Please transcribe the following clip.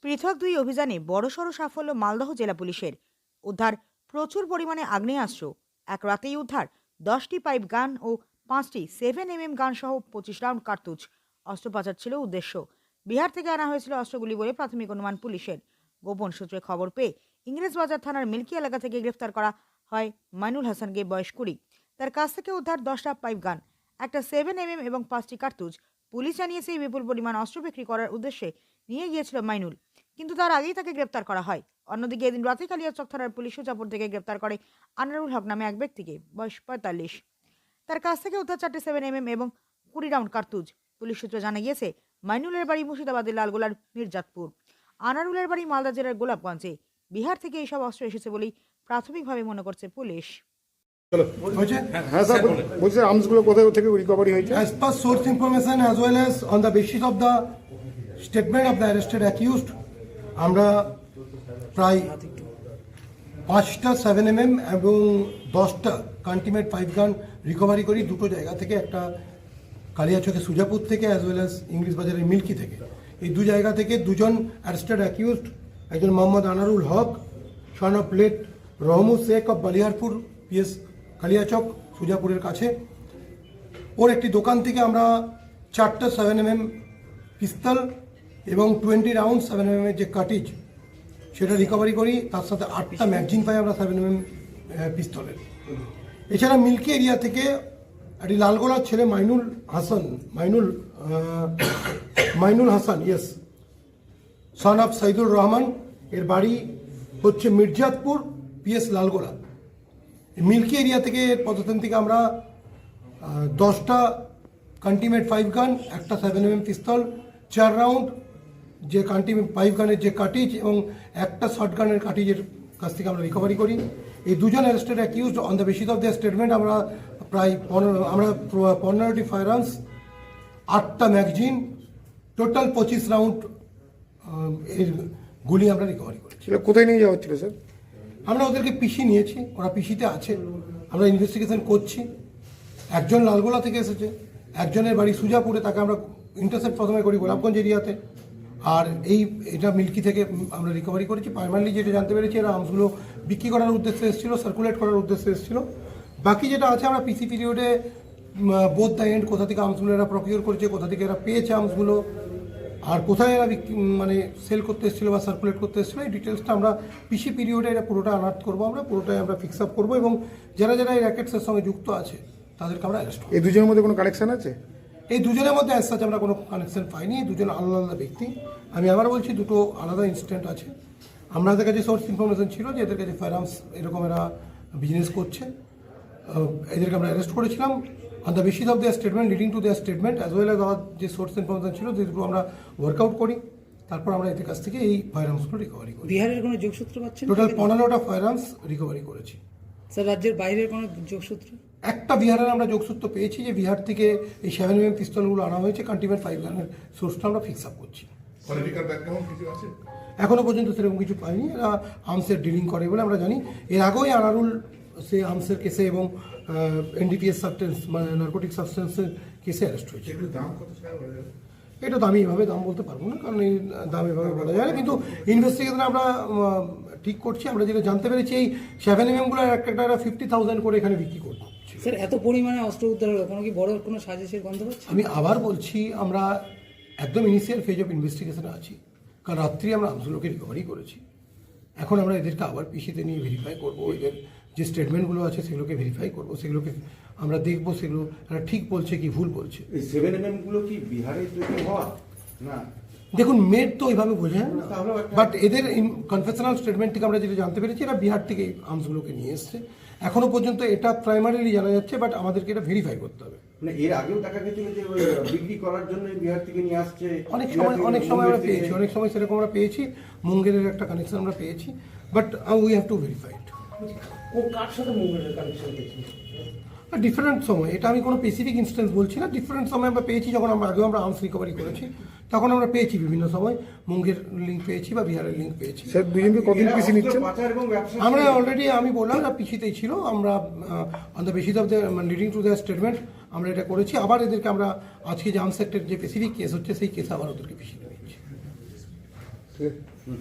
পৃথক দুই অভিযানে বড়সড় সাফল্য মালদহ জেলা পুলিশের। উদ্ধার প্রচুর পরিমাণে আগ্নেয়াস্ত্র। এক রাতেই উদ্ধার 10টি পাইপ গান ও 5টি 7mm গান সহ 25 রাউন্ড কার্তুজ। অস্ত্র পাচার ছিল উদ্দেশ্য। বিহার থেকে আনা হয়েছিল অস্ত্রগুলি বলে প্রাথমিক অনুমান পুলিশের। গোপন সূত্রে খবর পেয়ে ইংরেজবাজার থানার মিল্কি এলাকা থেকে গ্রেফতার করা হয় মাইনুল হাসানকে, বয়স 20। তার কাছ থেকে উদ্ধার 10টা পাইপ গান, একটা 7mm এবং 5টি কার্তুজ। পুলিশ জানিয়েছে এই বিপুল পরিমাণ অস্ত্র বিক্রি করার উদ্দেশ্যে নিয়ে গিয়েছিল মাইনুল, কিন্তু তার আগেই তাকে গ্রেপ্তার করা হয়। অন্যদিকে এদিন রাতে কালিয়াচক থানার পুলিশ সুজাপুর থেকে গ্রেপ্তার করে আনারুল হক নামে এক ব্যক্তিকে, বয়স 45। তার কাছ থেকে উদ্ধার 4টে 7mm এবং 20 রাউন্ড কার্তুজ। পুলিশ সূত্রে জানা গিয়েছে মাইনুলের বাড়ি মুর্শিদাবাদের লালগোলার মির্জাতপুর, আনারুলের বাড়ি মালদা জেলার গোলাপগঞ্জে। বিহার থেকে এইসব অস্ত্র এসেছে বলেই প্রাথমিকভাবে মনে করছে পুলিশ। হ্যাঁ স্যার, বলছি আর্মসগুলো কোথায় থেকে রিকভারি হয়েছে? As per source information as well as on the basis of the statement of the arrested accused, আমরা প্রায় 5টা 7mm এবং 10টা কান্টিমেট পাইপ গান রিকভারি করি দুটো জায়গা থেকে, একটা কালিয়াচকে সুজাপুর থেকে অ্যাজ ওয়েল অ্যাজ ইংলিশ বাজারের মিল্কি থেকে। এই দু জায়গা থেকে দুজন অ্যারেস্টেড অ্যাকিউজড, একজন মোহাম্মদ আনারুল হক সন অফ প্লেট রহমুদ শেখ অফ বালিয়ারপুর পিএস কালিয়াচক সুজাপুরের কাছে, ওর একটি দোকান থেকে আমরা 4টা 7mm পিস্তল এবং 20 রাউন্ড 7mm এর যে কাটিজ সেটা রিকভারি করি। তার সাথে 8টা ম্যাগজিন পাই আমরা 7mm পিস্তলের। এছাড়া মিল্কি এরিয়া থেকে একটি লালগোলার ছেলে Mainul Hasan yes son of Saidur Rahman, এর বাড়ি হচ্ছে মির্জাতপুর পিএস লালগোলা। মিল্কি এরিয়া থেকে পদার্থন থেকে আমরা 10টা কান্টিমেট 5 গান, একটা 7mm পিস্তল, 4 রাউন্ড যে কান্টিমেট 5 গানের যে কাটিজ এবং একটা শর্ট গানের কাটিজের কাছ থেকে আমরা রিকভারি করি। এই দুজন arrested accused on the basis of the statement আমরা প্রায় 15টি ফায়ার আর্মস, 8টা ম্যাগজিন, টোটাল 25 রাউন্ড এর গুলি আমরা রিকভারি করি। সেটা কোথায় নিয়ে যাওয়া হচ্ছিল স্যার? আমরা ওদেরকে পিসি নিয়েছি, ওরা পিসিতে আছে, আমরা ইনভেস্টিগেশন করছি। একজন লালগোলা থেকে এসেছে, একজনের বাড়ি সুজাপুরে, তাকে আমরা ইন্টারসেপ্ট প্রথমে করি গোলাপগঞ্জ এরিয়াতে, আর এটা মিল্কি থেকে আমরা রিকভারি করেছি। প্রাইমারিলি যেটা জানতে পেরেছি এরা আর্মসগুলো বিক্রি করার উদ্দেশ্যে এসেছিলো, সার্কুলেট করার উদ্দেশ্যে এসেছিলো। বাকি যেটা আছে আমরা পিসি পিরিয়ডে বোথ দ্য এন্ড কোথা থেকে আর্মসগুলো এরা প্রকিউর করেছে, কোথা থেকে এরা পেয়েছে আর্মসগুলো, আর কোথায় এরা মানে সেল করতে এসেছিলো বা সার্কুলেট করতে এসেছিলো, এই ডিটেলসটা আমরা পিসি পিরিয়ডে এটা পুরোটা আনার্ট করবো, আমরা পুরোটাই আমরা ফিক্স আপ করবো এবং যারা যারা এই র্যাকেটসের সঙ্গে যুক্ত আছে তাদেরকে আমরা অ্যারেস্ট করবো। এই দুজনের মধ্যে কোনো কানেকশন আছে? এই দুজনের মধ্যে অ্যাজ সাচ আমরা কোনো কানেকশন পাইনি। এই দুজন আলাদা আলাদা ব্যক্তি। আমি আবার বলছি দুটো আলাদা ইনসিডেন্ট আছে। আমাদের কাছে সোর্স ইনফরমেশন ছিল যে এদের কাছে ফায়ার আর্মস এরকম এরা বিজনেস করছে, এদেরকে আমরা অ্যারেস্ট করেছিলাম on the basis of their statement, leading to their statement as well as আমার যে সোর্স ইনফরমেশন ছিল যেগুলো আমরা ওয়ার্কআউট করি, তারপর আমরা এদের কাছ থেকে এই ফায়ার আর্মসগুলো রিকভারি করি। বিহারের কোনো যোগসূত্র পাচ্ছেন? টোটাল 15টা ফায়ার আর্মস রিকভারি করেছি। স্যার, রাজ্যের বাইরের কোনো যোগসূত্র? একটা বিহারের আমরা যোগসূত্র পেয়েছি যে বিহার থেকে এই 7mm পিস্তলগুলো আনা হয়েছে, কান্টিমেট 5 গানের সোর্সটা আমরা ফিক্স আপ করছি। এখনো পর্যন্ত সেরকম কিছু পাইনি। এরা আর্মসের ডিলিং করে বলে আমরা জানি। এর আগেই আনারুল সে আর্মসের কেসে এবং এনডিপিএস সাবস্টেন্স মানে নার্কোটিক সাবস্টেন্সের কেসে অ্যারেস্ট হয়েছে। এটা দামি এভাবে দাম বলতে পারবো না, কারণ এই দাম এভাবে বলা যায় না, কিন্তু ইনভেস্টিগেশনে আমরা ঠিক করছি। আমরা যেটা জানতে পেরেছি এই 7mmগুলো একটা 50,000 করে এখানে বিক্রি করবো। স্যার, এত পরিমাণে অস্ত্র উদ্ধার হলো, কোনো কি বড় কোনো সাজেশের গন্ধ পাচ্ছে? আমি আবার বলছি আমরা একদম ইনিশিয়াল ফেজ অফ ইনভেস্টিগেশনে আছি, কারণ রাত্রি আমরা আর্মসগুলোকে রিকভারি করেছি। এখন আমরা এদেরকে আবার পিসিতে নিয়ে ভেরিফাই করবো, এদের যে স্টেটমেন্টগুলো আছে সেগুলোকে ভেরিফাই করবো, সেগুলোকে আমরা দেখবো সেগুলো এরা ঠিক বলছে কি ভুল বলছে। এই 7mm গুলো কি বিহারে তৈরি হওয়া না? দেখুন, মেড তো ওইভাবে বোঝায় না, বাট এদের কনফেশনাল স্টেটমেন্ট থেকে আমরা যেটা জানতে পেরেছি এরা বিহার থেকে এই আর্মসগুলোকে নিয়ে এসছে। এখনো পর্যন্ত এটা প্রাইমারিলি জানা যাচ্ছে, বাট আমাদেরকে এটা ভেরিফাই করতে হবে। মানে এর আগেও দেখা গেছিল যে বিক্রি করার জন্য বিহার থেকে নিয়ে আসছে। অনেক সময় আমরা পেয়েছি, অনেক সময় সেরকম আমরা পেয়েছি। মুঙ্গেরের একটা কানেকশন আমরা পেয়েছি, but we have to verify it. ও কার সাথে মুঙ্গেরের কানেকশন পেয়েছে? ডিফারেন্ট সময়, এটা আমি কোনো স্পেসিফিক ইনস্টেন্স বলছি না, ডিফারেন্ট সময় আমরা পেয়েছি। যখন আগেও আমরা আর্মস রিকভারি করেছি তখন আমরা পেয়েছি বিভিন্ন সময় মুঙ্গের লিঙ্ক পেয়েছি বা বিহারের লিঙ্ক পেয়েছি। স্যার, দুজনকে কতদিন পিসি নিচ্ছেন? আমরা অলরেডি আমি বললাম না পিসিতেই ছিল। আমরা on the basis of the leading to the statement আমরা এটা করেছি। আবার এদেরকে আমরা আজকে যে আর্মস অ্যাক্টের যে স্পেসিফিক কেস হচ্ছে সেই কেসে আবার ওদেরকে পিসিতে নিচ্ছি। ঠিক আছে